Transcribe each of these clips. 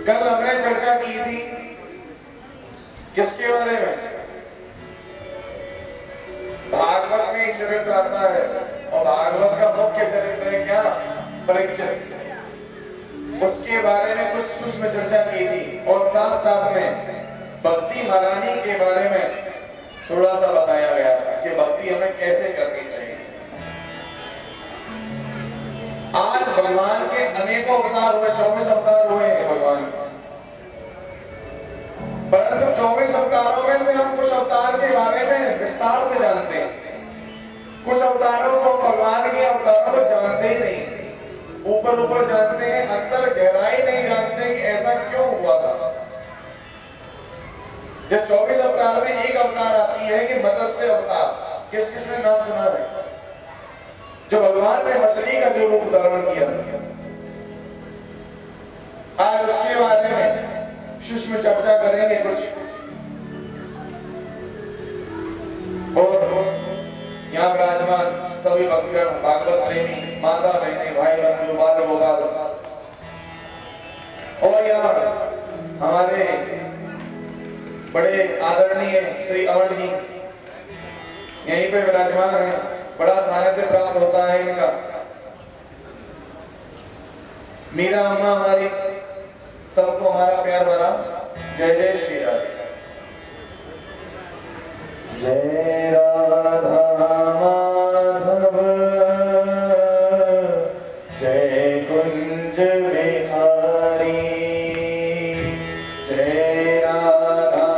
कल हमने चर्चा की थी किसके बारे में? भागवत में एक चरित्र आता है और भागवत का मुख्य चरित्र है क्या? परीक्षित। उसके बारे में कुछ सूक्ष्म चर्चा की थी और साथ साथ में भक्ति महारानी के बारे में थोड़ा सा बताया गया था कि भक्ति हमें कैसे करनी चाहिए। आज भगवान के अनेकों अवतार हुए, 24 अवतार हुए हैं भगवान, परंतु 24 अवतारों में से हम कुछ अवतार के बारे में विस्तार से जानते हैं, कुछ अवतारों को, भगवान के अवतारों को जानते ही नहीं, ऊपर ऊपर जानते हैं, अंदर गहराई नहीं जानते कि ऐसा क्यों हुआ था। जब 24 अवतार में एक अवतार आती है कि मत्स्य अवतार, किस किसने नाम सुना है? जो भगवान ने मछली का जो रूप धारण किया। आज उसके बारे में सूक्ष्म चर्चा करेंगे कुछ, और यहाँ विराजमान सभी भक्तगण, भागवत प्रेमी, माता बहने, भाई बंधु, बाल गोपाल, और यहाँ हमारे बड़े आदरणीय श्री अमर जी यहीं पे विराजमान है। बड़ा सानिध्य प्राप्त होता है इनका। मीरा अम्मा हमारी, सबको हमारा प्यार भरा जय जय श्री राधे। जय राधा माधव जय कुंज बिहारी, जय राधा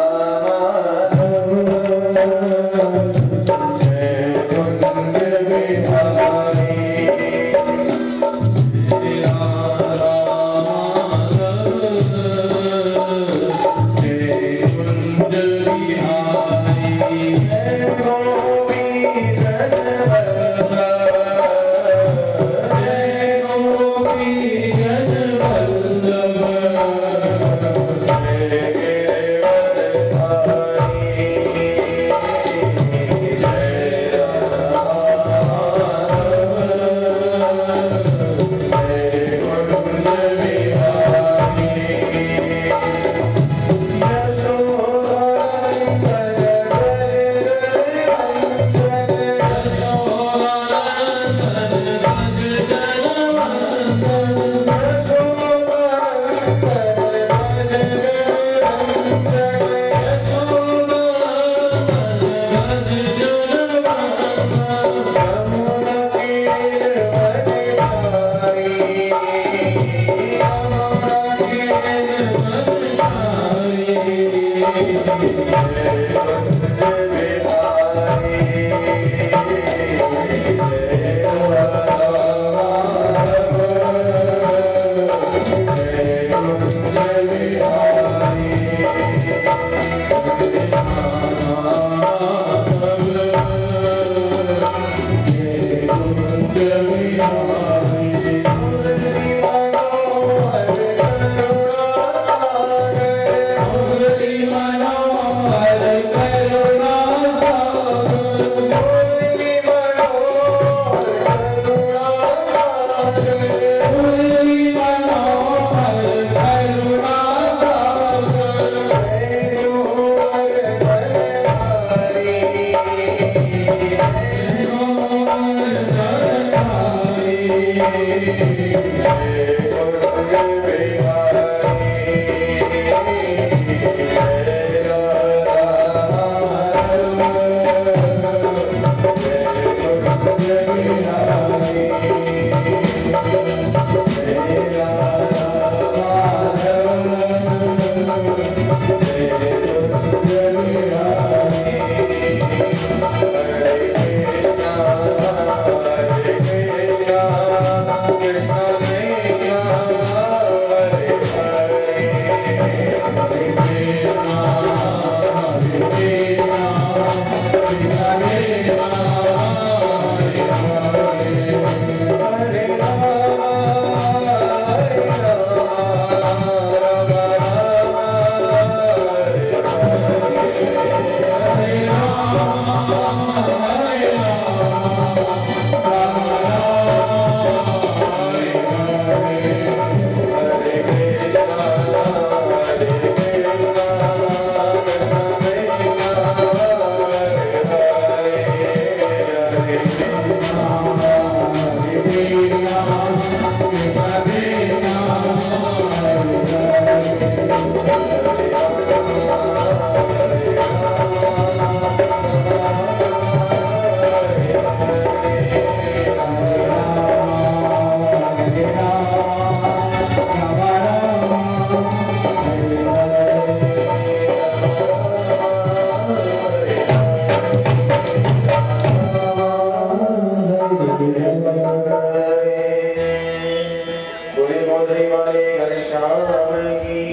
माधव जय कुंज बिहारी, जय राधा माधव जय कुंज बिहारी, जय गोपी जन वल्लभ, जय गोपी जन वल्लभ, जय गिरिवरधारी, जय राधा माधव जय कुंज बिहारी,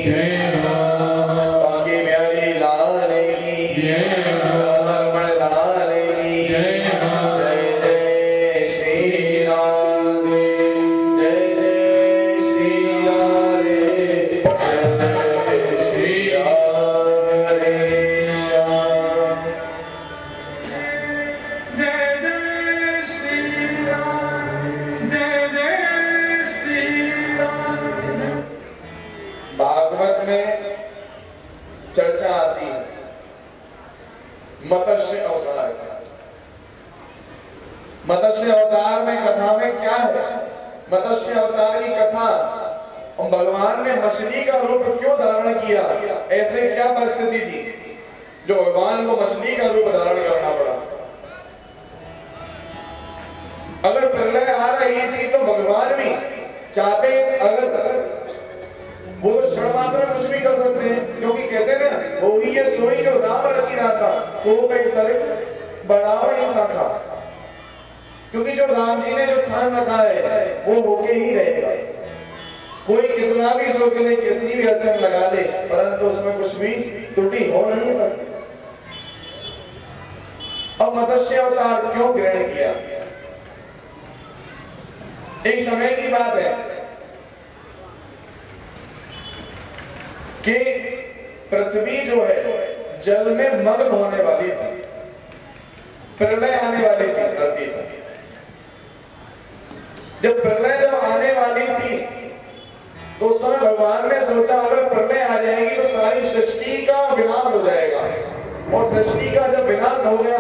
जय हो बाकी प्यारी लाल की जय हो रमण लाल की जय हो जय जय श्री राधे जय जय श्री राधे जय जय श्री राधे श्याम जय जय श्री राम जय जय श्री राम। भागवत में चर्चा आती है मत्स्य अवतार की। मत्स्य अवतार में कथा में क्या है? मत्स्य अवतार की कथा और भगवान ने मछली का रूप क्यों धारण किया, ऐसे क्या परिस्थिति थी जो भगवान को मछली का रूप धारण करना पड़ा। अगर प्रलय आ रही थी तो भगवान भी चाहते, अगर वो तो क्षण मात्र में कुछ भी कर सकते हैं, क्योंकि कहते हैं ना, वो ही ये सोई जो राम रची रहा था वो कई तरह बढ़ावा ही साखा, क्योंकि जो राम जी ने जो ठान रखा है वो होके ही रहेगा। कोई कितना भी सोच ले, कितनी भी अड़चन लगा दे, परंतु उसमें कुछ भी त्रुटि हो नहीं सकती। अब मत्स्य अवतार क्यों ग्रहण किया? एक समय की बात है कि पृथ्वी जो है जल में मग्न होने वाली थी, प्रलय आने वाली थी धरती पर। जब प्रलय जब आने वाली थी तो उस समय भगवान ने सोचा अगर प्रलय आ जाएगी तो सारी सृष्टि का विनाश हो जाएगा, और सृष्टि का जब विनाश हो गया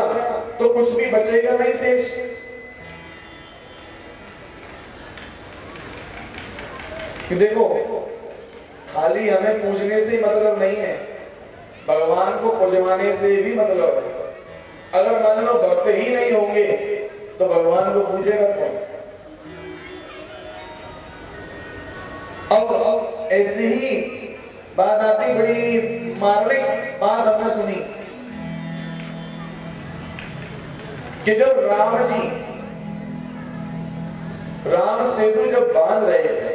तो कुछ भी बचेगा नहीं शेष। कि देखो, खाली हमें पूजने से मतलब नहीं है, भगवान को पुजवाने से भी मतलब है। अगर मान लो भक्त ही नहीं होंगे तो भगवान को पूजेगा कौन? अब ऐसी ही बात आती, बड़ी मार्मिक बात हमने सुनी कि जब राम सेतु जब बांध रहे थे,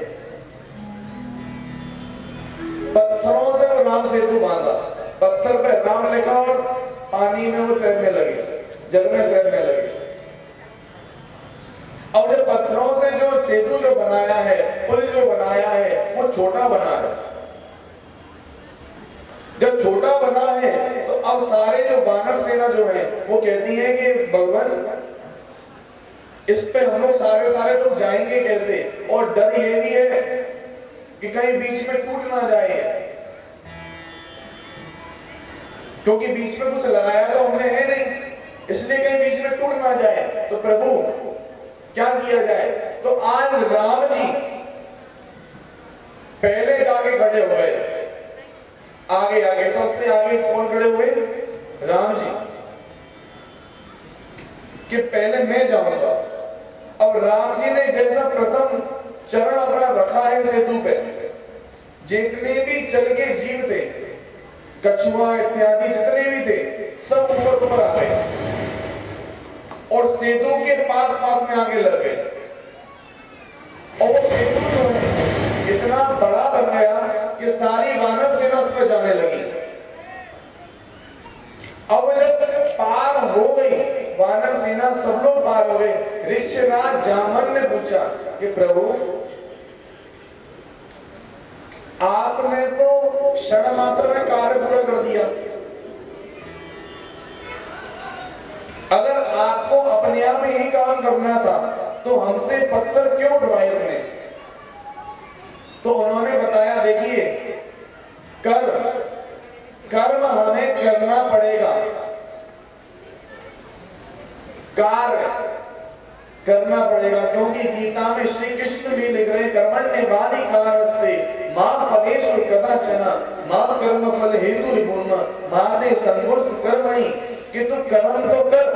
पत्थरों से वो राम सेतु बांधा, पत्थर पे राम लिखा और पानी में वो तैरने लगे, जल में तैरने लगे। और जब पत्थरों से जो सेतु जो बनाया है, पुल जो बनाया है, वो छोटा बना है। जब छोटा बना है तो अब सारे जो वानर सेना जो है वो कहती है कि भगवान इस पे हम लोग सारे लोग जाएंगे कैसे, और डर ये भी है कि कहीं बीच में टूट ना जाए, क्योंकि बीच में कुछ लगाया तो हमने है नहीं, इसलिए कहीं बीच में टूट ना जाए। तो प्रभु क्या किया जाए? तो आज राम जी पहले जाके खड़े हुए, आगे सबसे आगे कौन खड़े हुए? राम जी, कि पहले मैं जाऊंगा। अब राम जी ने जैसा प्रथम चरण अपना रखा है सेतु पे, जितने भी चल के जीव थे, कछुआ इत्यादि जितने भी थे, सब ऊपर आ गए और सेतु के पास में आगे लग गए। और वो सेतु जो है इतना बड़ा बन गया कि सारी वानर सेना उस पर जाने लगी। अब जब पार हो गई वानर सेना, सब लोग पार हो गए। ऋषिराज जामन ने पूछा कि प्रभु आपने तो क्षण मात्र में कार्य पूरा कर दिया, अगर आपको अपने आप ही काम करना था तो हमसे पत्थर क्यों उठवाए तुमने? तो उन्होंने बताया, देखिए कर्म हमें करना पड़ेगा, कार्य करना पड़ेगा, क्योंकि गीता में श्री कृष्ण भी लिख रहे कर्मण्येवाधिकारस्ते मा फलेषु कदाचन मा कर्म फल हेतु रिपुर्न माते संगोष्ठ कर्मणि, कि तू कर्म तो कर।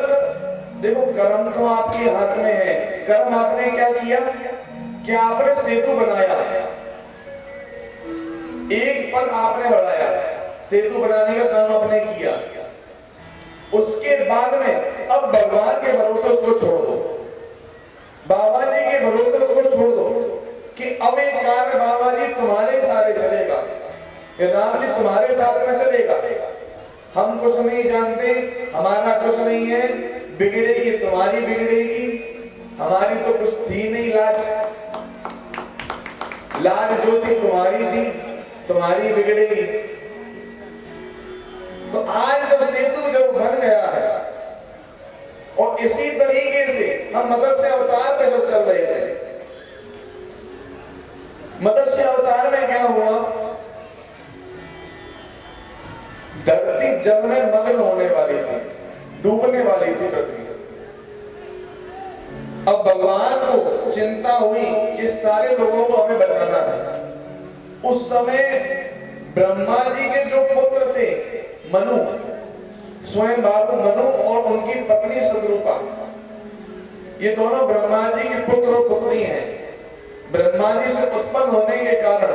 देखो कर्म तो आपके हाथ में है। कर्म आपने क्या किया? क्या आपने सेतु बनाया, एक पल आपने बढ़ाया, सेतु बनाने का काम आपने किया। उसके बाद में अब भगवान के भरोसे उसको छोड़ दो, बाबा जी के भरोसे उसको छोड़ दो कि अब एक कार्य बाबा जी तुम्हारे सारे चलेगा। कि राम जी तुम्हारे साथ में चलेगा, हम कुछ नहीं जानते, हमारा कुछ नहीं है, बिगड़ेगी तुम्हारी बिगड़ेगी, हमारी तो कुछ थी नहीं लाज, लाज जो थी तुम्हारी थी, तुम्हारी बिगड़ेगी। तो आज जब सेतु जब बन गया है, और इसी तरीके से हम मत्स्य अवतार में जब चल रहे थे, मत्स्य अवतार में क्या हुआ, धरती जल में मग्न होने वाली थी, डूबने वाली थी पृथ्वी। अब भगवान को चिंता हुई कि सारे लोगों को हमें बचाना है। उस समय ब्रह्मा जी के जो पुत्र थे मनु, स्वयं बाबू मनु और उनकी पत्नी शत्रुपा, ये दोनों ब्रह्मा जी के पुत्र और पुत्री हैं। ब्रह्मा जी से उत्पन्न होने के कारण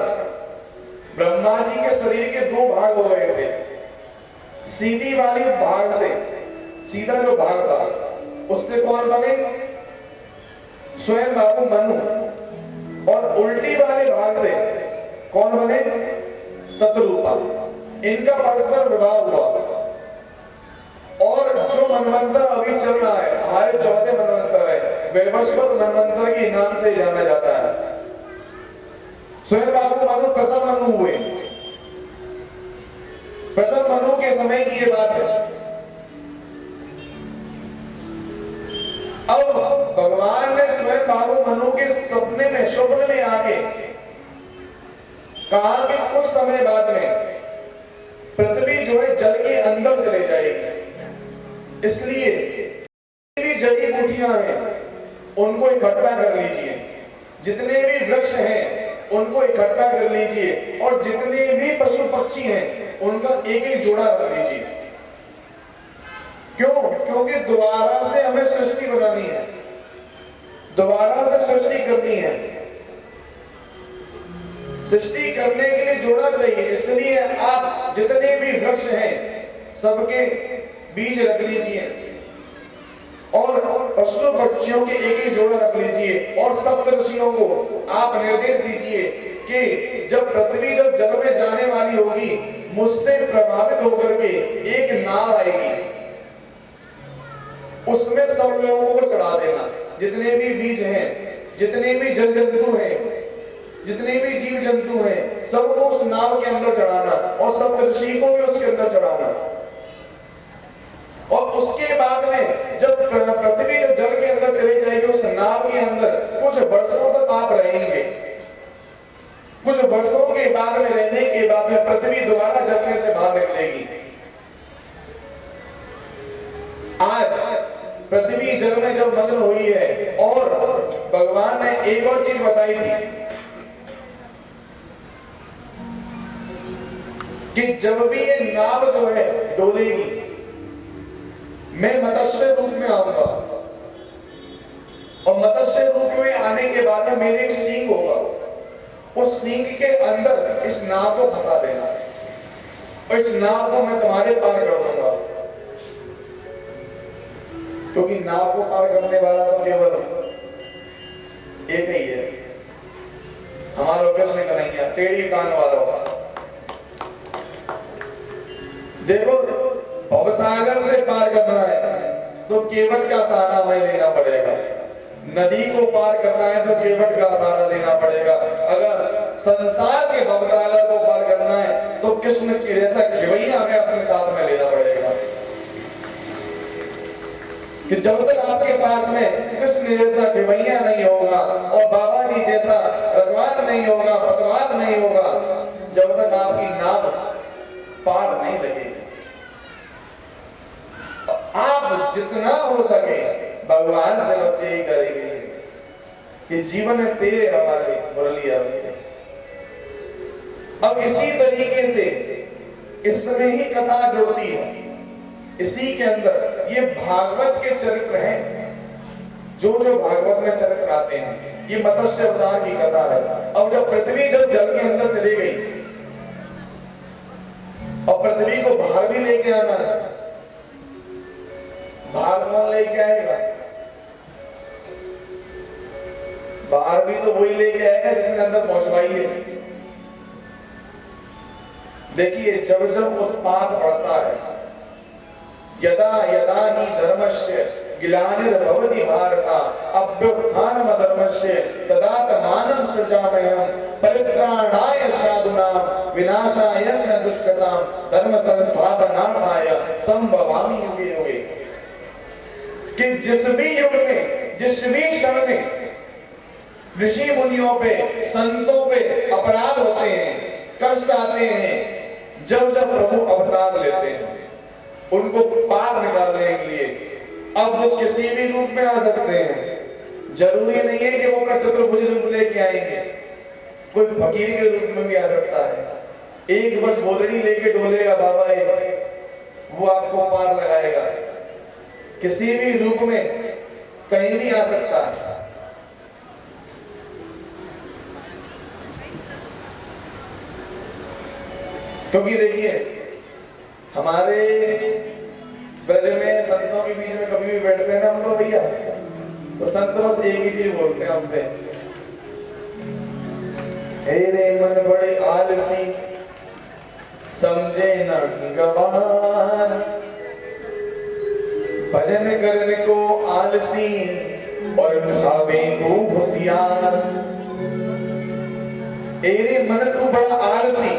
ब्रह्मा जी के शरीर के दो भाग हो गए थे। सीधी वाली भाग से, सीधा जो भाग था उससे कौन बने, स्वयं बाबू मनु, और उल्टी वाले भाग से कौन बने, शत्रुपा। इनका परस्पर विवाह हुआ, और जो मनवंतर अभी चल रहा है, हमारे 14 मनवंतर है, वैवस्वत मनवंतर के नाम से जाना जाता है। स्वयं बाबू मनु प्रथम मनु हुए। प्रथम मनु के समय की ये बात है। अब भगवान ने स्वयं बाबू मनु के सपने में, स्वप्न में आके कहा कि कुछ समय बाद में पृथ्वी जो है जल के अंदर चले जाएगी, इसलिए भी जड़ी बूटियां हैं उनको इकट्ठा कर लीजिए, जितने भी वृक्ष हैं उनको इकट्ठा कर लीजिए, और जितने भी पशु पक्षी हैं उनका एक एक जोड़ा रख लीजिए। क्यों? क्योंकि दोबारा से हमें सृष्टि बनानी है, दोबारा से सृष्टि करनी है। सृष्टि करने के लिए जोड़ा चाहिए, इसलिए आप जितने भी वृक्ष हैं सबके बीज रख लीजिए, और पशु पक्षियों के एक एक जोड़ा रख लीजिए, और सप्तऋषियों को आप निर्देश दीजिए कि जब पृथ्वी जब जल में जाने वाली होगी, मुझसे प्रभावित होकर के एक नाव आएगी, उसमें सब लोगों को चढ़ा देना, जितने भी बीज हैं, जितने भी जल जंतु हैं, जितने भी जीव जंतु हैं, सबको उस नाव के अंदर चढ़ाना, और सप्तऋषि को भी उसके अंदर चढ़ाना। और उसके बाद में जब पृथ्वी जब जल के अंदर चली जाएगी, उस नाव के अंदर कुछ वर्षों तक आप रहेंगे। कुछ वर्षों के बाद में रहने के बाद में पृथ्वी दोबारा जल में से बाहर निकलेगी। आज पृथ्वी जल में जब मग्न हुई है, और भगवान ने एक और चीज बताई थी कि जब भी ये नाव जो है डोलेगी, मैं मत्स्य रूप में आऊंगा, और मत्स्य रूप में आने के बाद में मेरे एक सींग होगा, उस सींग के अंदर इस नाव को फंसा देना, और इस नाव को मैं तुम्हारे पार कर दूंगा। क्योंकि नाव को पार करने वाला तो केवल एक ही है, हमारा कृष्ण कन्हैया, टेढ़ी कान वाला होगा। देखो, भवसागर से पार करना है तो केवट का सहारा हमें लेना पड़ेगा, नदी को पार करना है तो केवट का सहारा लेना पड़ेगा, अगर संसार के भवसागर को पार करना है तो कृष्ण की जैसा खिवैया हमें अपने साथ में लेना पड़ेगा। कि जब तक आपके पास में कृष्ण जैसा खिवैया नहीं होगा, और बाबा जी जैसा रखवार नहीं होगा, पतवार नहीं होगा, जब तक आपकी नाव पार नहीं लगेगी। आप जितना हो सके भगवान से बस यही करेंगे कि जीवन में तेरे हमारे मुरली आवे। अब इसी तरीके से इसमें ही कथा जुड़ती है, इसी के अंदर ये भागवत के चरित्र हैं, जो जो भागवत में चरित्र आते हैं, ये मत्स्य अवतार की कथा है। अब जब पृथ्वी जब जल के अंदर चली गई और पृथ्वी को बाहर भी लेके आना है, बाहर कौन लेके आएगा? बाहर भी तो वही लेके आएगा जिसने अंदर पहुंचवाई है। देखिए, जब जब उत्पात बढ़ता है, यदा यदा ही धर्मस्य ग्लानिर्भवति भारत अभ्युत्थानम धर्मस्य तदात्मानं सृजाम्यहम् परित्राणाय साधूनां विनाशाय च दुष्कृतां धर्म संस्थापनार्थाय संभवामि युगे युगे। कि जिस भी युग में, जिस भी क्षण में ऋषि मुनियों पे, संतों पे अपराध होते हैं, कष्ट आते हैं, जब जब प्रभु अवतार लेते हैं उनको पार निकालने के लिए, अब वो किसी भी रूप में आ सकते हैं। जरूरी नहीं है कि वो अपना चतुर्भुज रूप लेके आएंगे, कोई फकीर के रूप में भी आ सकता है। एक बस बोलड़ी लेके डोलेगा बाबा, वो आपको पार लगाएगा। किसी भी रूप में कहीं भी आ सकता है। क्योंकि देखिए, हमारे ब्रज में संतों के बीच में कभी भी बैठते हैं ना हम लोग भैया, तो संत बस एक ही चीज बोलते हैं हमसे, हे रे मन बड़े आलसी समझे ना गवार, भजन करने को आलसी और खावे को होशियार। हे रे मन तू बड़ा आलसी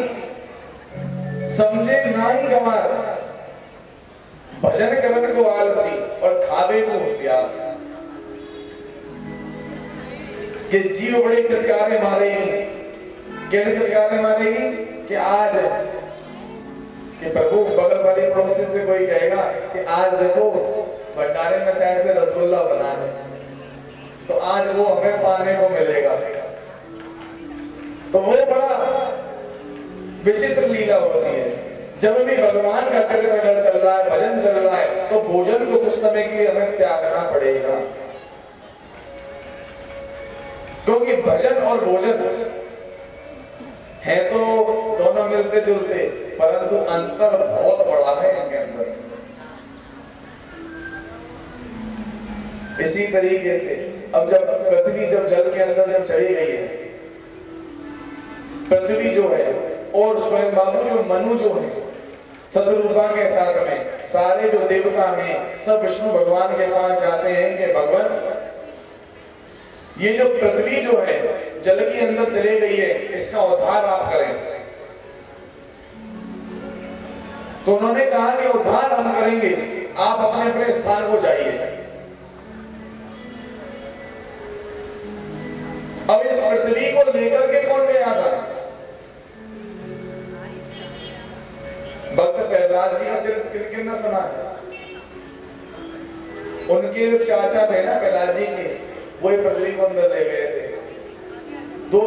समझे ना ही गवार, भजन करने को आलसी और खावे को होशियार। कि जीव बड़ी चटकारे मारेगी। कैसे चटकारे मारेगी? कि आज कि प्रभु बगल वाले पड़ोसी से कोई कहेगा कि आज देखो भंडारे में शायद से रसगुल्ला बना है, तो आज वो हमें पाने को मिलेगा। तो वो बड़ा विचित्र लीला होती है। जब भी भगवान का चरित्र अगर चल रहा है, भजन चल रहा है, तो भोजन को कुछ समय के लिए हमें त्यागना पड़ेगा। क्योंकि भजन और भोजन है तो दोनों मिलते जुलते, परंतु अंतर बहुत बड़ा है इनके अंदर। इसी तरीके से अब जब पृथ्वी जब जल के अंदर जब चली गई है, पृथ्वी जो है और स्वयं बाबू जो मनु जो है, सतरूपा के साथ में सारे जो देवता हैं सब विष्णु भगवान के पास जाते हैं कि भगवान ये जो पृथ्वी जो है जल के अंदर चली गई है, इसका उद्धार आप करें। तो उन्होंने कहा कि उद्धार हम करेंगे, आप अपने अपने स्थान को जाइए। अब इस पृथ्वी को लेकर के कौन गया था? भक्त प्रहलाद जी का चरित्र किन ने सुना है? उनके जो चाचा थे ना प्रहलाद जी के, वही पृथ्वी को अंदर ले गए थे। दो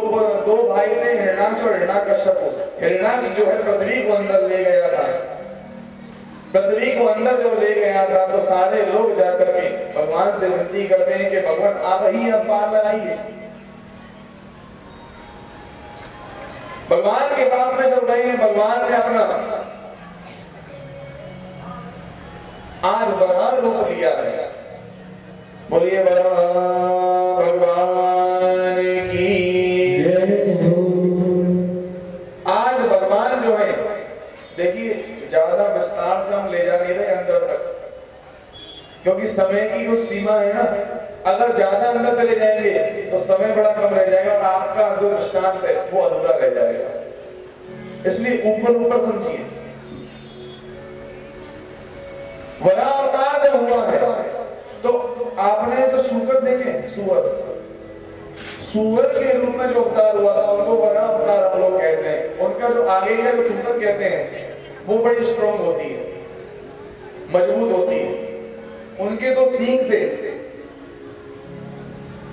भाई थे, हिरण्याक्ष और हिरण्यकश्यप। हिरण्याक्ष जो है पृथ्वी को अंदर ले गया था। पृथ्वी को अंदर जो ले गया था तो सारे लोग जाकर के भगवान से विनती करते हैं कि भगवान आप ही अब पार लगाइए। भगवान के पास में जब गए, भगवान ने अपना आज बड़ा रूप लिया है। बोलिए भगवान की आज भगवान जो है, देखिए ज्यादा विस्तार से हम ले जा नहीं रहे अंदर तक, क्योंकि समय की कुछ सीमा है ना। अगर ज्यादा अंदर चले जाएंगे तो समय बड़ा कम रह जाएगा और आपका जो दृष्टांत है वो अधूरा रह जाएगा। इसलिए ऊपर ऊपर समझिए। वरा अवतार जब हुआ है तो आपने जो सूकर देखे, सुअर के रूप में जो अवतार हुआ था उनको वरा अवतार हम लोग कहते हैं। उनका जो आगे का जो सूकर कहते हैं वो बड़ी स्ट्रॉन्ग होती है, मजबूत होती है। उनके दो सींग थे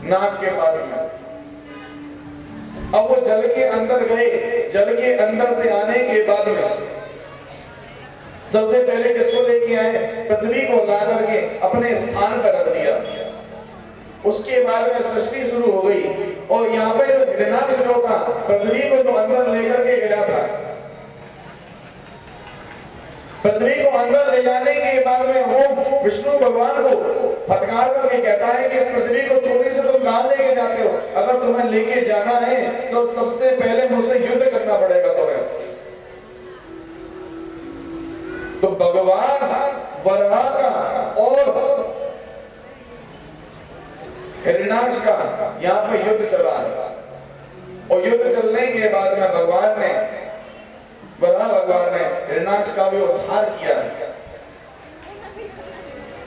नाक के पास में। अब वो जल के अंदर गए, जल के अंदर से आने के बाद में सबसे पहले किसको लेके आए? पृथ्वी को ला करके अपने स्थान पर रख दिया। उसके बाद में सृष्टि शुरू हो गई और यहाँ पे जो हिरण्याक्ष जो था पृथ्वी को जो अंदर लेकर के गया था, पृथ्वी को अंदर ले जाने के बाद में वो विष्णु भगवान को फटकार करके कहता है कि इस पृथ्वी को चोरी से तुम कहां लेके जाते हो? अगर तुम्हें लेके जाना है तो सबसे पहले मुझसे युद्ध करना पड़ेगा तुम्हें। तो भगवान वराह का और हिरण्याक्ष का यहाँ पे युद्ध चला है, और युद्ध चलने के बाद में भगवान ने, वराह भगवान ने हिरण्याक्ष का भी उद्धार किया है।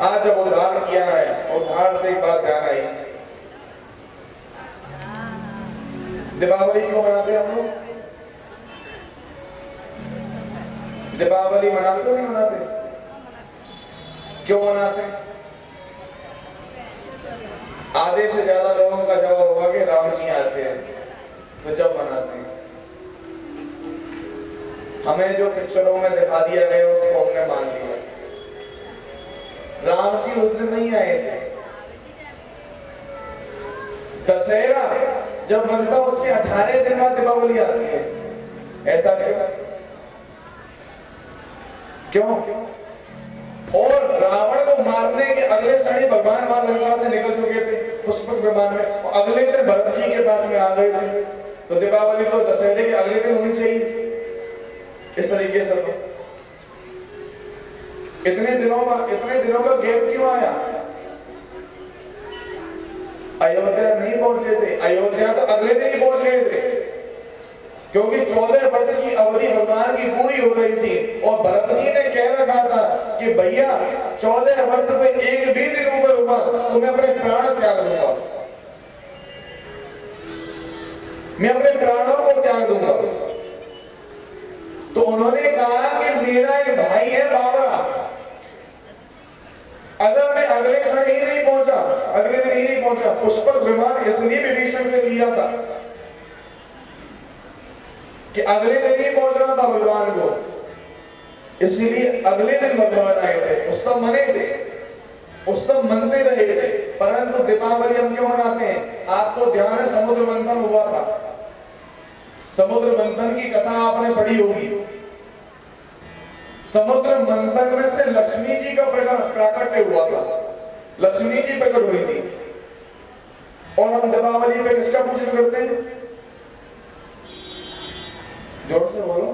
आज जब उद्धार किया है, उद्धार से एक बात ध्यान आई, दीपावली क्यों मनाते हैं हम लोग? दीपावली मनाते हो नहीं मनाते? क्यों मनाते? आधे से ज्यादा लोगों का जवाब होगा कि राम जी आते हैं तो जब मनाते हैं। हमें जो पिक्चरों में दिखा दिया गया उसको हमने मान लिया। राम जी उस दिन नहीं आए थे। दशहरा जब बनता उसके 18 दिन बाद दीपावली आती है। ऐसा क्यों? और रावण को मारने के अगले क्षण ही भगवान वहां लंका से निकल चुके थे पुष्पक विमान में, और अगले दिन भरत जी के पास में आ गए थे। तो दीपावली तो दशहरे के अगले दिन होनी चाहिए। इस तरीके से इतने दिनों का गैप क्यों आया? अयोध्या नहीं पहुंचे थे, अयोध्या तो अगले दिन ही पहुंच गए थे, क्योंकि 14 वर्ष की अवधि भगवान की पूरी हो रही थी। और भरत जी ने कह रखा था कि भैया 14 वर्ष से एक भी दिन ऊपर हुआ तो मैं अपने प्राण त्याग दूंगा, मैं अपने प्राणों को त्याग दूंगा। तो उन्होंने कहा कि मेरा एक भाई है बाबरा, अगर मैं अगले क्षण ही नहीं पहुंचा, अगले दिन ही नहीं पहुंचा, पुष्पक विमान इसलिए विभीषण से लिया था कि अगले दिन ही पहुंचना था भगवान को, इसलिए अगले दिन भगवान आए थे। उत्सव मने थे, उत्सव मनते रहे थे। परंतु दीपावली हम क्यों मनाते हैं? आपको ध्यान है समुद्र मंथन हुआ था, समुद्र मंथन की कथा आपने पढ़ी होगी। समुद्र मंथन में से लक्ष्मी जी का प्राकट्य हुआ था, लक्ष्मी जी प्रकट हुई थी। और हम दीपावली पे किसका पूजन करते हैं? जोर से बोलो,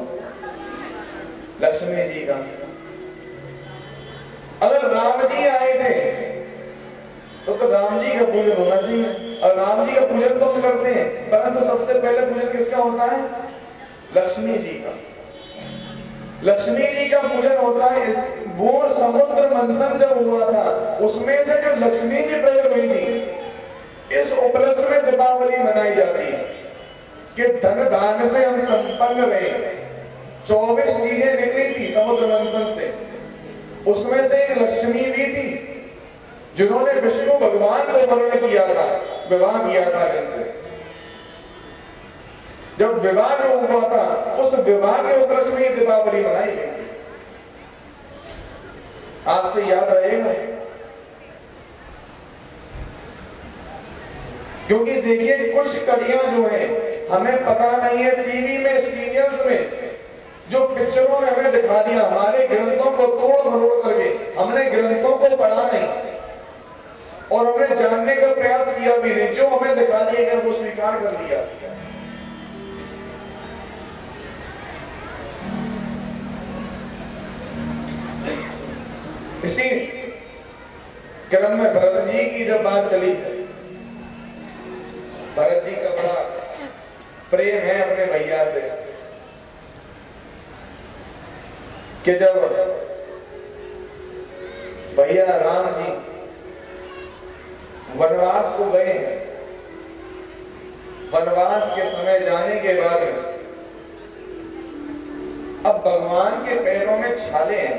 लक्ष्मी जी का। अगर राम जी आए थे तो राम जी का पूजन होना चाहिए, और राम जी का पूजन तो हम करते हैं, परंतु सबसे पहले पूजन किसका होता है? लक्ष्मी जी का। लक्ष्मी जी का पूजन होता है। वो समुद्र मंथन जब हुआ था उसमें से जो लक्ष्मी जी प्रकट हुई थी, इस उपलक्ष्य में दीपावली मनाई जाती है कि धन दान से हम संपन्न रहे। 24 चीजें निकली थी समुद्र मंथन से, उसमें से एक लक्ष्मी भी थी जिन्होंने विष्णु भगवान को वर्ण किया था, विवाह किया था इनसे। जब विवाह जो हुआ था उस विवाह के उपलक्ष्य में दीपावली मनाई गई थी। आज से याद रहेगा, क्योंकि देखिए कुछ कड़ियां जो है हमें पता नहीं है, टीवी में सीरियल्स में जो पिक्चरों में हमें दिखा दिया, हमारे ग्रंथों को तोड़ मरोड़ करके हमने ग्रंथों को पढ़ा नहीं और हमने जानने का प्रयास किया भी नहीं। जो हमें दिखा दिया गया वो स्वीकार कर लिया। इसी क्रम में भरत जी की जब बात चली, भरत जी का बड़ा प्रेम है अपने भैया से, कि जब भैया राम जी वनवास को गए, वनवास के समय जाने के बाद अब भगवान के पैरों में छाले हैं,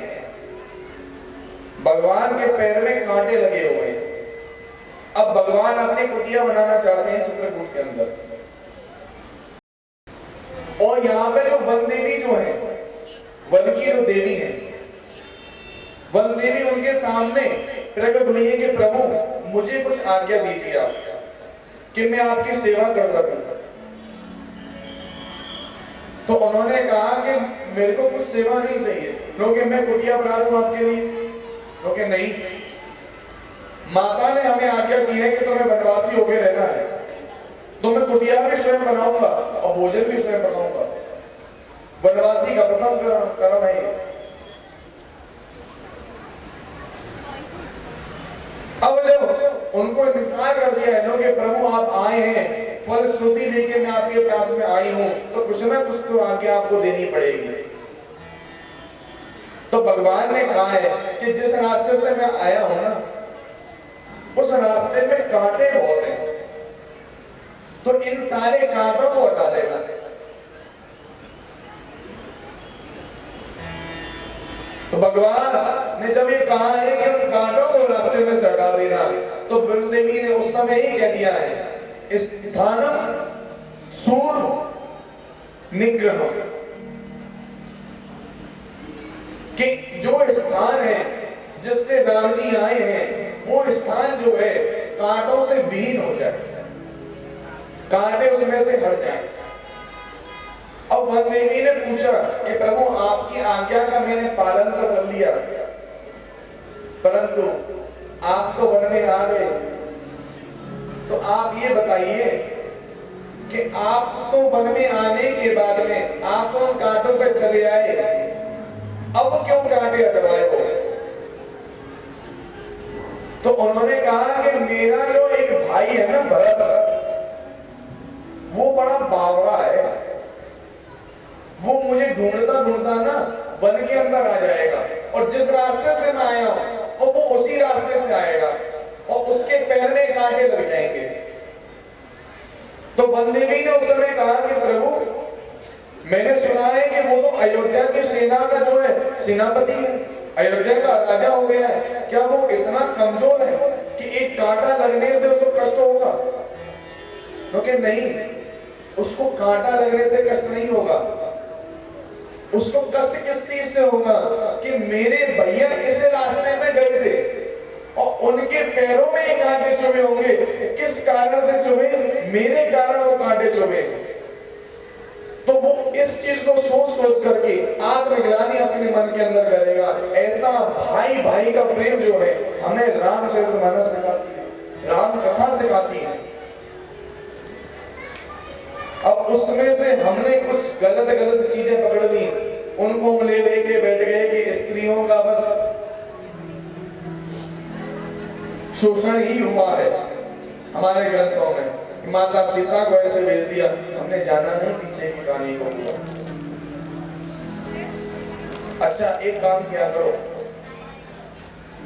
भगवान के पैर में कांटे लगे हुए हैं। अब भगवान अपनी कुटिया बनाना चाहते हैं चित्रकूट के अंदर, और यहाँ पे जो वन देवी जो है, वन की जो देवी है, वन देवी उनके सामने प्रकट हुई है कि प्रभु मुझे कुछ आज्ञा दीजिए आप कि मैं आपकी सेवा कर सकूं। तो उन्होंने कहा कि मेरे को कुछ सेवा नहीं चाहिए, क्योंकि मैं कुटिया बना दूं आपके लिए। क्योंकि नहीं, माता ने हमें आज्ञा दी है कि तुम्हें वनवासी होकर रहना है, तो मैं कुटिया भी स्वयं बनाऊंगा और भोजन भी स्वयं बनाऊंगा। वनवासी का प्रथम कर्म है। उनको इनकार कर दिया है नो कि प्रभु आप आए हैं, फलश्रुति लेके मैं आपके पास में आई हूं, तो कुछ ना कुछ तो आगे आपको देनी पड़ेगी। तो भगवान ने कहा है कि जिस रास्ते से मैं आया हूं ना, उस रास्ते में कांटे बहुत हैं, तो इन सारे कांटों को हटा देना। तो भगवान ने जब ये कहा है कि उन कांटों को रास्ते में से हटा देना, तो वरुण देवी ने उस समय ही कह दिया है स्थानम सूर निग्रह, कि जो स्थान है जिससे राम जी आए हैं वो स्थान जो है कांटों से विहीन हो जाए, कांटे उसमें से हट जाए। अब वन देवी ने पूछा कि प्रभु आपकी आज्ञा का मैंने पालन तो कर लिया, परंतु आप तो वन में आ गए, तो आप ये बताइए कि आप तो वन में आने के बाद में आप तो उन कांटों पर चले आए, अब क्यों कांटे हटवाए हो? तो उन्होंने कहा कि मेरा जो एक भाई है ना भरत, वो बड़ा बावरा है, वो मुझे ढूंढता ढूंढता ना वन के अंदर आ जाएगा, और जिस रास्ते से मैं आया हूं और वो उसी रास्ते से आएगा और उसके पैर में कांटे लग जाएंगे। तो वन देवी ने उस समय कहा कि प्रभु मैंने सुना है कि वो तो अयोध्या की सेना का जो है सेनापति है, अयोध्या का राजा हो गया है, क्या वो इतना कमजोर है कि एक कांटा लगने से उसको कष्ट होगा? क्योंकि नहीं, उसको कांटा लगने से कष्ट नहीं होगा, उसको कष्ट किस चीज से होगा कि मेरे भैया इस रास्ते में गए थे और उनके पैरों में ही कांटे चुभे होंगे। किस कारण से चुभे? मेरे कारण वो कांटे चुभे। तो वो इस चीज को सोच सोच करके आत्मग्लानि अपने मन के अंदर करेगा। ऐसा भाई भाई का प्रेम जो है हमें रामचरितमानस सिखाती है, राम कथा सिखाती है। अब उसमें से हमने कुछ गलत चीजें पकड़ ली, उनको हम ले लेके बैठ गए कि स्त्रियों का बस शोषण ही हुआ है हमारे ग्रंथों में, माता सीता को ऐसे भेज दिया, हमने जाना नहीं पीछे की कहानी को हुआ। अच्छा एक काम किया करो,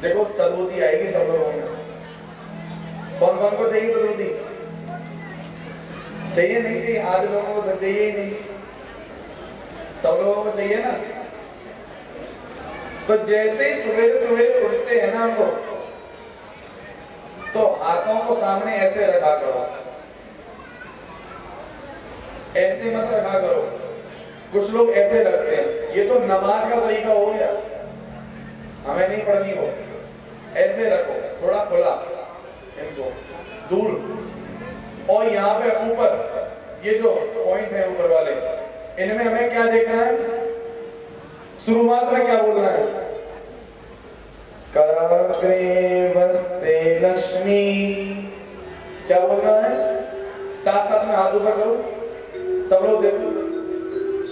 देखो सद्बुद्धि आएगी सब लोगों में। कौन कौन को चाहिए सद्बुद्धि? चाहिए नहीं चाहिए? आधे लोगों को तो चाहिए ही नहीं, सब लोगों को चाहिए ना। तो जैसे ही सवेरे सवेरे उठते हैं ना हम लोग, तो हाथों को सामने ऐसे रखा करो, ऐसे मत रखा करो। कुछ लोग ऐसे रखते हैं, ये तो नमाज का तरीका हो गया, हमें नहीं पढ़नी हो। ऐसे रखो, थोड़ा खुला इनको दूर, और यहाँ पे ऊपर ये जो पॉइंट है ऊपर वाले, इनमें हमें क्या देखना है? शुरुआत में क्या बोलना है? कराग्रे वस्ते लक्ष्मी, क्या बोलना है? साथ साथ में हाथ ऊपर करो, सब लोग देखो।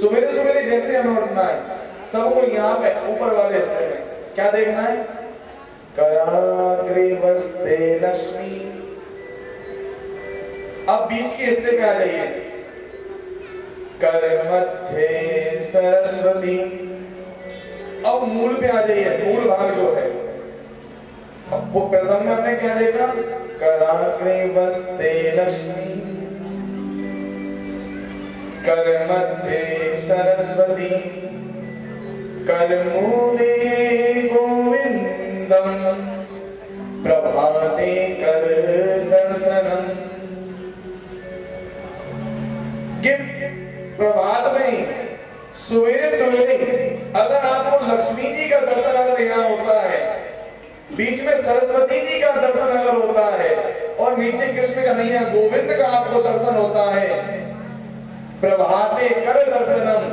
सवेरे सवेरे जैसे हमें उठना है, सबको यहाँ पे ऊपर वाले हिस्से में क्या देखना है? कराग्रे वस्ते लक्ष्मी। अब बीच के हिस्से पे आ जाइए, कर मध्य सरस्वती। अब मूल पे आ जाइए, मूल भाग जो है। अब वो प्रथम में हमने क्या देखा? कराग्रे वस्ते लक्ष्मी, कर मध्य सरस्वती, कर मूले गोविंदम, प्रभाते कर दर्शनम। कि प्रभात में सवेरे सवेरे अगर आपको लक्ष्मी जी का दर्शन अगर यहाँ होता है, बीच में सरस्वती जी का दर्शन अगर होता है, और नीचे कृष्ण कन्हैया गोविंद का आपको दर्शन होता है, प्रभाते कर दर्शनम,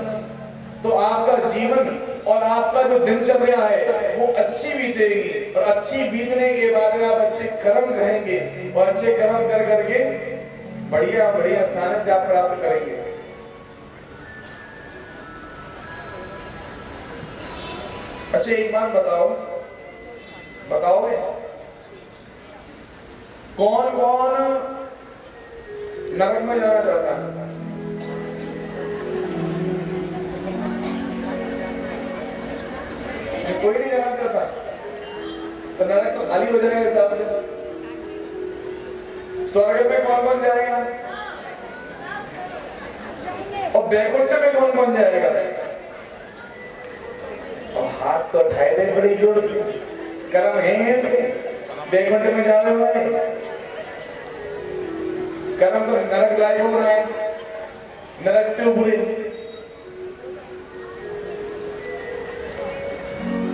तो आपका जीवन और आपका जो दिनचर्या है वो अच्छी बीतेगी, और अच्छी बीतने के बाद में आप अच्छे कर्म करेंगे, और अच्छे कर्म कर करके बढ़िया बढ़िया सानिध्य आप प्राप्त करेंगे। अच्छा एक बात बताओ, बताओगे? कौन कौन नरक में जाना चाहता है? कोई नहीं जाना चाहता, तो नरक तो खाली हो जाएगा हिसाब से। स्वर्ग में कौन कौन जाएगा और वैकुंठ में कौन कौन जाएगा? और हाथ तो उठाए दे बड़ी जोर की, कर्म है ऐसे वैकुंठ में जाने वाले। कर्म तो नरक लायक हो रहा है, नरक क्यों बुरे?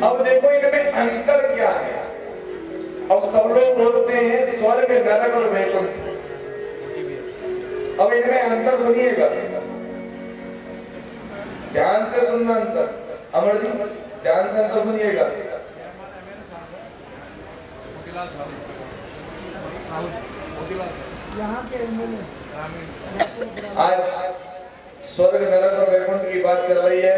अब देखो इनमें अंतर क्या है। अब सब लोग बोलते हैं स्वर्ग, नरक और वैकुंठ। अब इनमें अंतर सुनिएगा, ध्यान से सुनना अंतर। अमर जी ध्यान से अंतर सुनिएगा। आज स्वर्ग, नरक और वैकुंठ की बात चल रही है।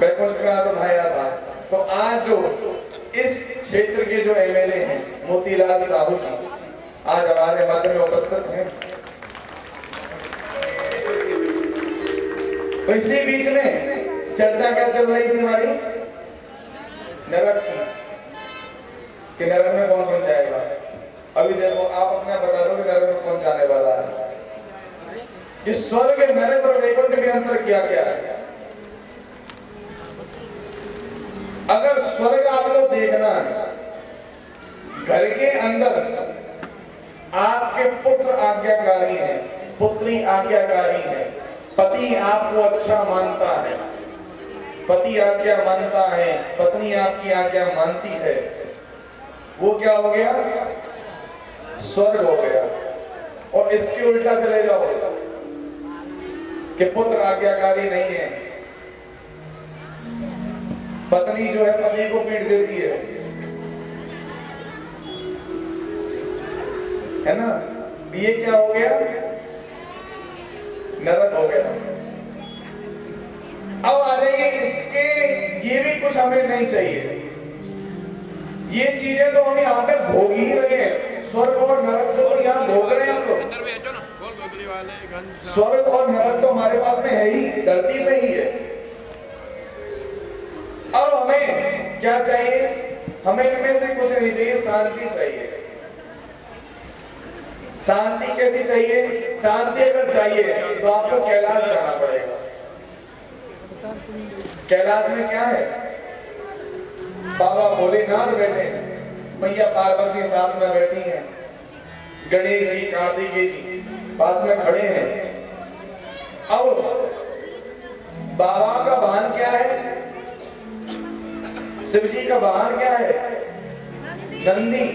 वैकुंठ का तो भाया था। तो आज जो इस क्षेत्र के जो एमएलए हैं मोतीलाल साहू जी आज हमारे मध्य में उपस्थित हैं। तो इसी बीच में चर्चा क्या चल रही थी हमारी? नरक की, कि नरक में कौन कौन जाएगा। अभी देखो आप अपना बता दो कि नरक में कौन जाने वाला है। कि स्वर्ग, नरक और वैकुंठ के अंतर क्या क्या है? अगर स्वर्ग आपको देखना है, घर के अंदर आपके पुत्र आज्ञाकारी है, पुत्री आज्ञाकारी है, पति आपको अच्छा मानता है, पति आज्ञा मानता है, पत्नी आपकी आज्ञा मानती है, वो क्या हो गया? स्वर्ग हो गया। और इसके उल्टा चले जाओ कि पुत्र आज्ञाकारी नहीं है, पत्नी जो है पति को पीट देती है ना? ये क्या हो गया? नरक हो गया। अब आ रही है इसके, ये भी कुछ हमें नहीं चाहिए। ये चीजें तो हम यहाँ पे भोग ही रहे हैं। स्वर्ग और नरक तो यहाँ भोग रहे हैं हम लोग। स्वर्ग और नरक तो हमारे पास में है ही, धरती पे ही है। अब हमें क्या चाहिए? हमें इनमें से कुछ नहीं चाहिए, शांति चाहिए। शांति कैसी चाहिए? शांति अगर चाहिए तो आपको कैलाश जाना पड़ेगा। कैलाश में क्या है? बाबा भोलेनाथ बैठे हैं, मैया पार्वती साथ में बैठी हैं, गणेश जी, कार्तिकेय जी पास में खड़े हैं। अब बाबा का वाहन क्या है? शिव जी का वाहन क्या है? नंदी।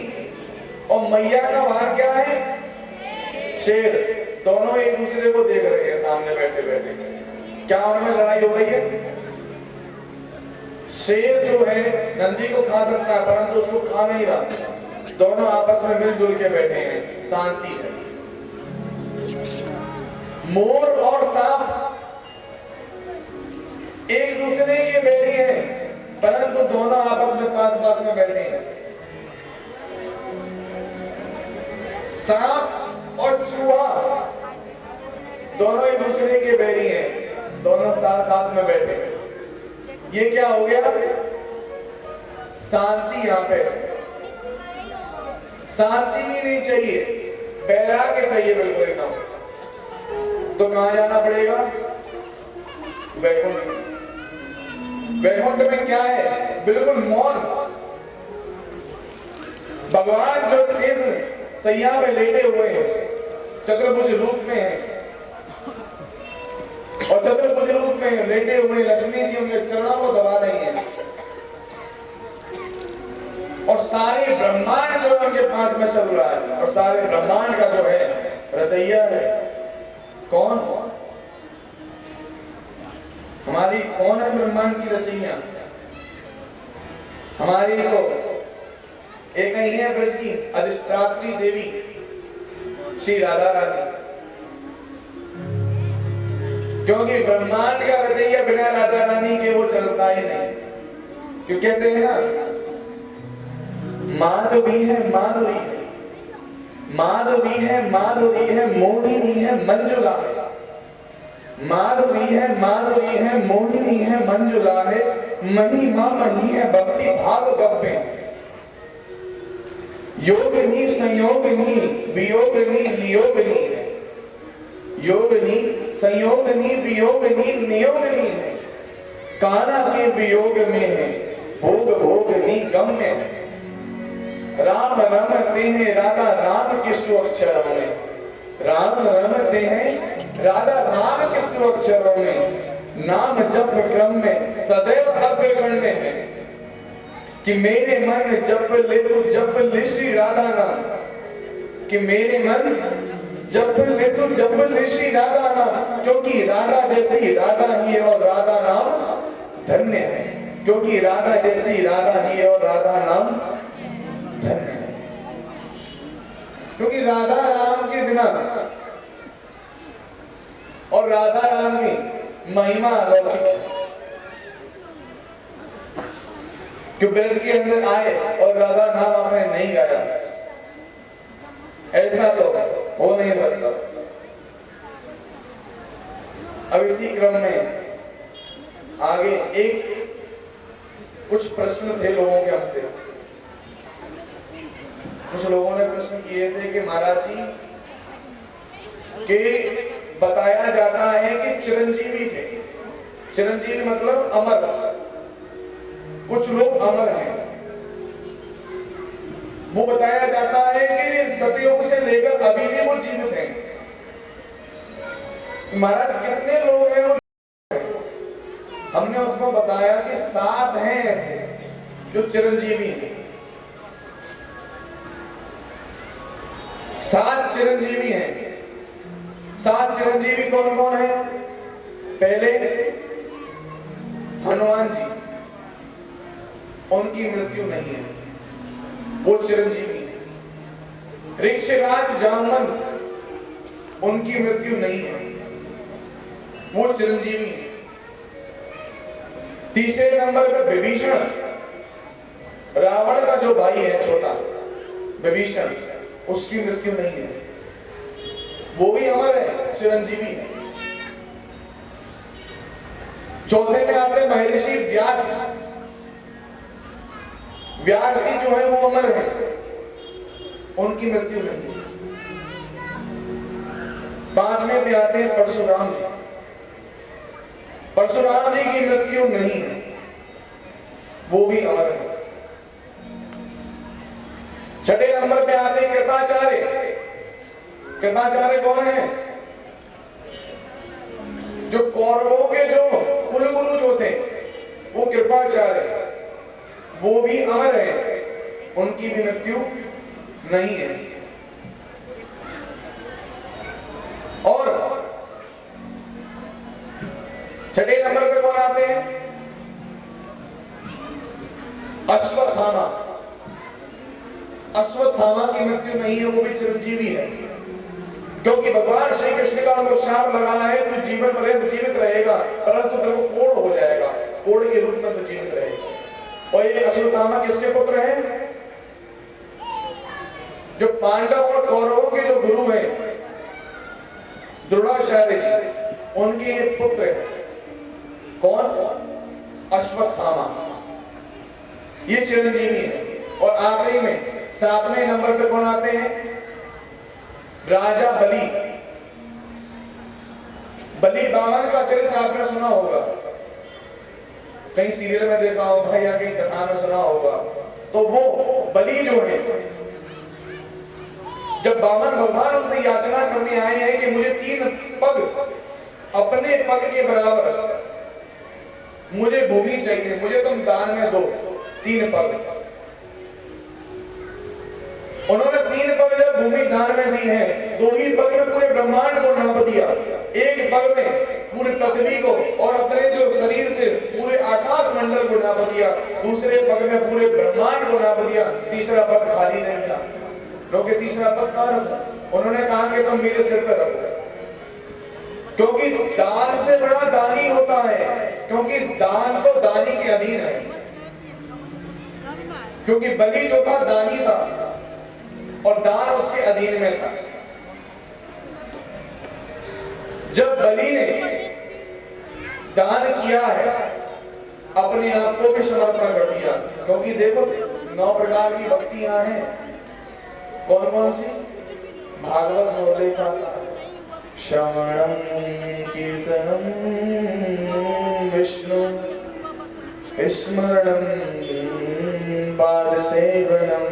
और मैया का वाहन क्या है? शेर। दोनों एक दूसरे को देख रहे हैं सामने बैठे बैठे। क्या उनमें लड़ाई हो रही है? शेर जो है नंदी को खा सकता है परंतु उसको खा नहीं रहा। दोनों आपस में मिलजुल के बैठे हैं, शांति है। मोर और सांप एक दूसरे के बैठे हैं परंतु दोनों आपस में पास में बैठे हैं। सांप और चूहा दोनों एक दूसरे के बैरी हैं, दोनों साथ में बैठे हैं। ये क्या हो गया? शांति। यहाँ पे शांति भी नहीं चाहिए, वैराग्य चाहिए बिल्कुल एकदम। तो कहां जाना पड़ेगा? वैकुंठ। वैकुंठ में क्या है? बिल्कुल मौन। भगवान जो शेष सैया में लेटे हुए हैं, चतुर्भुज रूप में है, और चतुर्भुज रूप में लेटे हुए लक्ष्मी जी उनके चरणों को दबा रही हैं। और सारे ब्रह्मांड जो उनके पास में चल रहा है, और सारे ब्रह्मांड का जो है रचैया है कौन? हमारी कौन है ब्रह्मांड की रचैया? हमारी तो एक ही है ब्रज की अधिष्ठात्री देवी श्री राधा रानी। क्योंकि ब्रह्मांड का रचैया बिना राधा रानी के वो चलता ही नहीं। क्यों कहते हैं ना, माधवी है माधुरी, माधवी है माधुरी है मोहिनी है मंजुला, माधवी है माधुरी है मोहिनी है मंजुला है, महिमा मही है भक्ति भाव गव्य, योगिनी संयोगिनी वियोगिनी नियोगिनी है, योगिनी संयोगिनी वियोगिनी नियोगिनी है, कान्हा के वियोग में है भोग भोगनी गम्य है, राम रमते हैं राधा राम के सुअक्षरों में, राम रमते हैं राधा राम के सुअक्षरों में, नाम जप क्रम में सदैव अग्रगण्य है, कि मेरे मन जप ले तू जप ले श्री राधा नाम, कि मेरे मन जप ले तू जप ले श्री राधा नाम, क्योंकि राधा जैसी राधा ही है और राधा नाम धन्य है, क्योंकि राधा जैसी राधा ही है और राधा नाम धन्य है, क्योंकि राधा राम के बिना और राधा राम की महिमा अलौकिक है। क्यों ब्रज के अंदर आए और राधा नाम आपने नहीं गाया, ऐसा तो हो नहीं सकता। अब इसी क्रम में आगे एक कुछ प्रश्न थे लोगों के हमसे, कुछ लोगों ने प्रश्न किए थे कि महाराज जी के बताया जाता है कि चिरंजीवी थे, चिरंजीवी मतलब अमर, कुछ लोग अमर हैं, वो बताया जाता है कि सतयुग से लेकर अभी भी वो जीवित हैं। महाराज कितने लोग हैं वो? हमने उनको बताया कि 7 हैं ऐसे जो चिरंजीवी हैं, 7 चिरंजीवी हैं। 7 चिरंजीवी कौन कौन है? पहले हनुमान जी, उनकी मृत्यु नहीं है, वो चिरंजीवी है। ऋक्षराज जामवंत, उनकी मृत्यु नहीं है, वो चिरंजीवी है। तीसरे नंबर पे विभीषण, रावण का जो भाई है छोटा विभीषण, उसकी मृत्यु नहीं है, वो भी अमर है, चिरंजीवी है। चौथे में आते महर्षि व्यास, व्यास जी जो है वो अमर है, उनकी मृत्यु नहीं है। 5वें पे आते हैं परशुराम जी, परशुराम जी की मृत्यु नहीं है, वो भी अमर है। 6ठे नंबर पे आते हैं कृपाचार्य, कृपाचार्य कौन है? जो कौरवों के जो कुलगुरु जो थे वो कृपाचार्य, वो भी अमर है, उनकी भी मृत्यु नहीं है। और 6ठे नंबर पे कौन आते हैं? अश्वत्थामा, अश्वत्थामा की मृत्यु नहीं है, वो भी चिरंजीवी है, क्योंकि भगवान श्री कृष्ण का उनको शाप लगा है तो जीवन पर्यंत जीवित रहेगा, परंतु तेरे को कोढ़ हो जाएगा, कोढ़ के रूप में तो जीवित रहेगा। और ये अश्वत्थामा किसके पुत्र हैं? जो पांडव और कौरवों के जो गुरु हैं द्रोणाचार्य जी, उनके ये पुत्र हैं। कौन? अश्वत्थामा, ये चिरंजीवी है। और आखिरी में 7वें नंबर पे कौन आते हैं? राजा बलि। बलि बामन का चरित्र आपने सुना होगा, कहीं सीरियल में देखा होगा या कहीं कथा में सुना होगा। तो वो बलि जो है, जब बामन भगवान उनसे याचना करने आए हैं कि मुझे 3 पग, अपने पग के बराबर मुझे भूमि चाहिए, मुझे तुम दान में दो 3 पग। उन्होंने 3 पग जब भूमि दान में दी है, 2 ही पग में पूरे ब्रह्मांड को नाप दिया, 1 पग में पूरे पृथ्वी को और अपने जो शरीर से पूरे आकाश मंडल को नाप दिया, दूसरे पग में पूरे ब्रह्मांड को नाप दिया, तीसरा पग खाली नहीं मिला। लोग तीसरा पग कहां रखा? उन्होंने कहा कि तुम मेरे सिर पर रखो, क्योंकि दान से बड़ा दानी होता है, क्योंकि दान तो दानी के अधीन है। क्योंकि बलि जो था दानी था और दान उसके अधीन में था। जब बलि ने दान किया है, अपने आप को भी समर्पण कर दिया। क्योंकि देखो 9 प्रकार की भक्तियां हैं। कौन कौन सी? भागवत मुरली का श्रवणम कीर्तनम विष्णु स्मरणम पाद सेवनम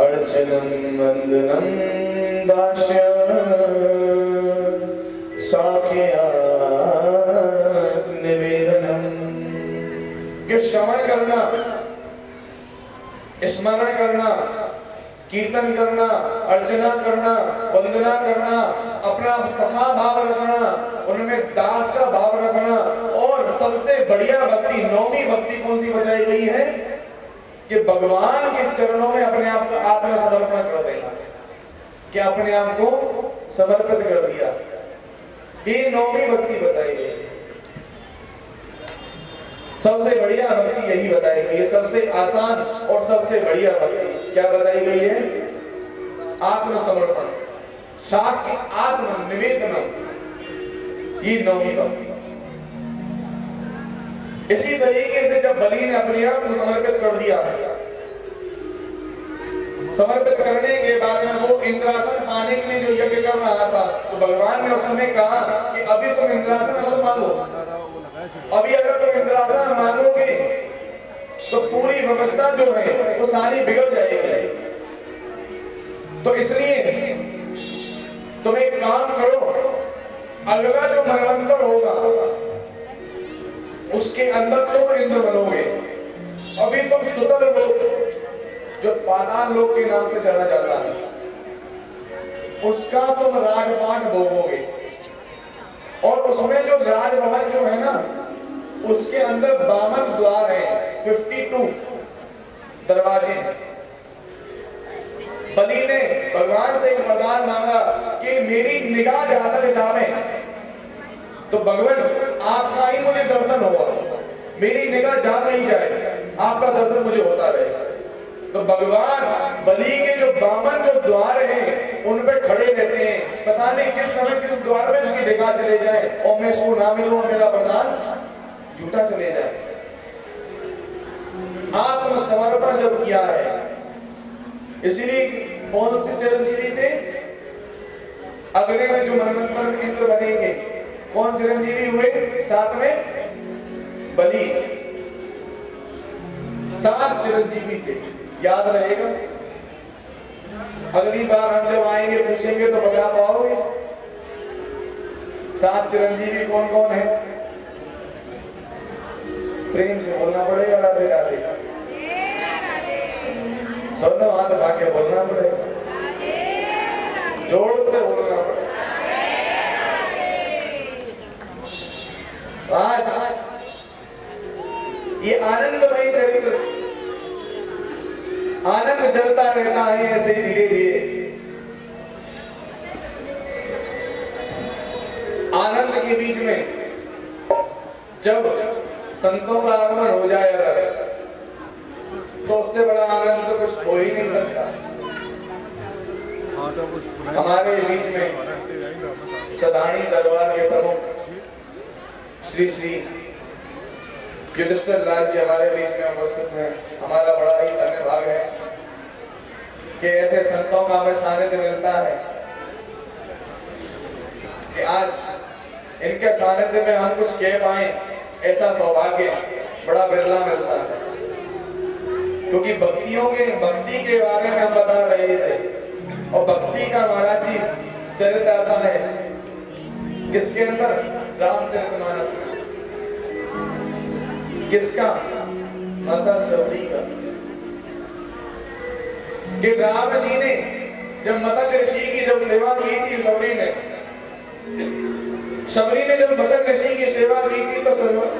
अर्चनम वंदनम दास्य साख्या निवेदनम। कि श्रवण करना, स्मरण करना, कीर्तन करना, अर्चना करना, वंदना करना, अपना सखा भाव रखना, उनमें दास का भाव रखना, और सबसे बढ़िया भक्ति, 9वीं भक्ति कौन सी बताई गई है? कि भगवान के चरणों में अपने आप को आत्मसमर्पण कर देना। कि अपने आप को समर्पित कर दिया। ये 9वीं भक्ति बताई गई। सबसे बढ़िया भक्ति यही बताई गई है, सबसे आसान और सबसे बढ़िया भक्ति क्या बताई गई है? आत्मसमर्पण, साख्य आत्म निवेदनम, ये 9वीं भक्ति। इसी तरीके से जब बलि ने अपने आप को समर्पित कर दिया, समर्पित करने के बाद में वो इंद्रासन पाने के लिए जो यज्ञ कर रहा था, तो भगवान ने उस समय कहा कि अभी तुम इंद्रासन मत मांगो, अभी अगर तुम इंद्रासन मांगोगे तो पूरी व्यवस्था जो है वो सारी बिगड़ जाएगी। तो इसलिए तुम एक काम करो, अगला जो मनवंतर होगा उसके अंदर तुम इंद्र बनोगे। अभी तुम सुतल लोक, जो पाताल लोक के नाम से जाना जाता है, उसका तुम राजपाट भोगोगे। और उसमें जो राजभवन जो है ना, उसके अंदर 52 द्वार है, 52 दरवाजे। बलि ने भगवान से एक वरदान मांगा कि मेरी निगाह जहां तक जावे, तो भगवान आपका ही मुझे दर्शन होगा, मेरी निगाह जहां नहीं जाए आपका दर्शन मुझे होता रहेगा। तो भगवान बलि के जो 52 जो द्वार हैं उन पे खड़े रहते हैं। पता नहीं किस समय किस द्वार में इसकी निगाह चले जाए और मैं इसको ना मिलूं, मेरा वरदान झूठा चले जाए। आत्मसमर्पण जब किया है, इसलिए कौन से चिरंजीवी थे? अगले में जो मनवंतर इंद्र बनेंगे, कौन चिरंजीवी हुए? 7 में बलि। 7 चिरंजीवी थे, याद रहेगा। अगली बार हम जब आएंगे पूछेंगे तो बता पाओगे 7 चिरंजीवी कौन कौन है? प्रेम से बोलना पड़ेगा। राधे राधे, दोनों हाथ उठा के बोलना पड़ेगा, जोर से बोलना पड़ेगा। आज ये आनंदमयी चरित्र, आनंद चलता रहता है ऐसे धीरे धीरे। आनंद के बीच में जब संतों का आगमन हो जाए अगर, तो उससे बड़ा आनंद तो कुछ हो ही नहीं सकता। हमारे बीच में सदानी दरबार के प्रमुख श्री श्री युधिष्ठिर लाल जी हमारे बीच में उपस्थित हैं। हमारा बड़ा ही धन्यवाद है कि ऐसे संतों का हमें सानिध्य मिलता है कि आज इनके सानिध्य में हम कुछ कह पाए, ऐसा सौभाग्य बड़ा बिरला मिलता है। क्योंकि भक्ति के बारे में हम बता रहे थे, और भक्ति का महाराज जी चरित्र आता है किसके अंदर? रामचरितमानस में। किसका? माता सबरी का। कि राम जी ने जब मतंग ऋषि की जब सेवा की थी, सबरी ने जब मतंग ऋषि की सेवा की थी, तो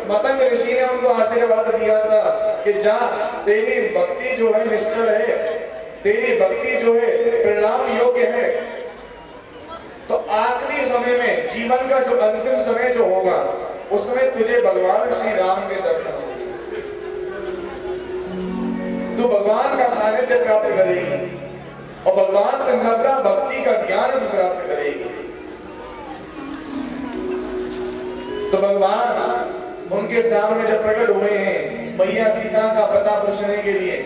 मतंग ऋषि ने उनको आशीर्वाद दिया था कि जा, तेरी भक्ति जो है निश्चल है, तेरी भक्ति जो है परिणाम योग्य है। तो आखिरी समय में, जीवन का जो अंतिम समय जो होगा, उसमें तुझे भगवान श्री राम के दर्शन होंगे। तू भगवान का सानिध्य प्राप्त करेगी और भगवान से नम्रता भक्ति का ज्ञान भी प्राप्त करेगी। तो भगवान उनके सामने जब प्रकट हुए हैं मैया सीता का पता पूछने के लिए,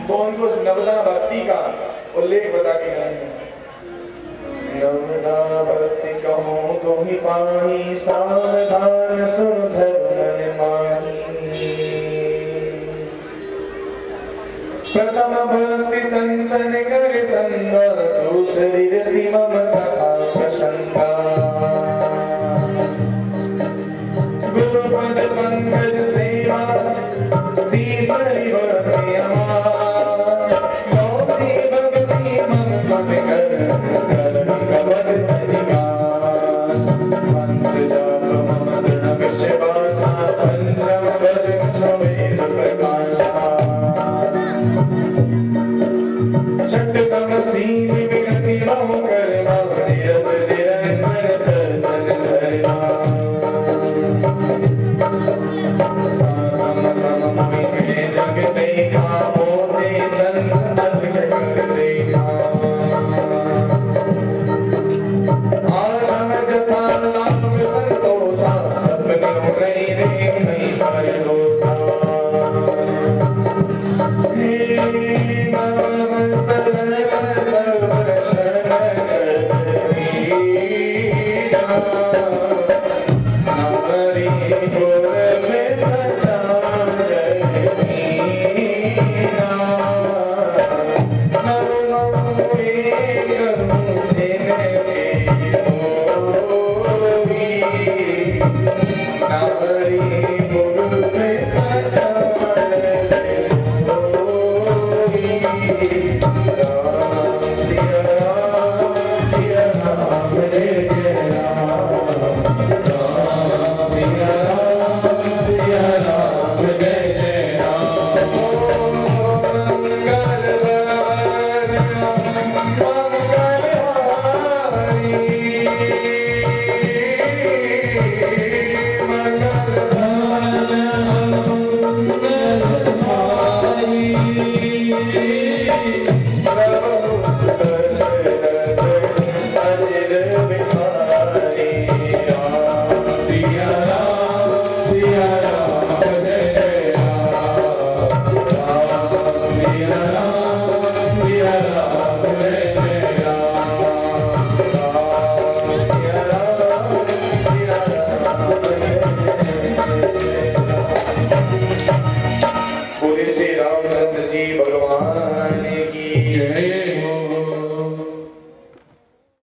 तो उनको उस नम्रता भक्ति का उल्लेख बता के गए हैं। नम्रता भक्ति कहूं तो ही पाही, सावधान सुन धर्म मन माही। प्रथम भक्ति संतन कर संग, दूसरी रति ममता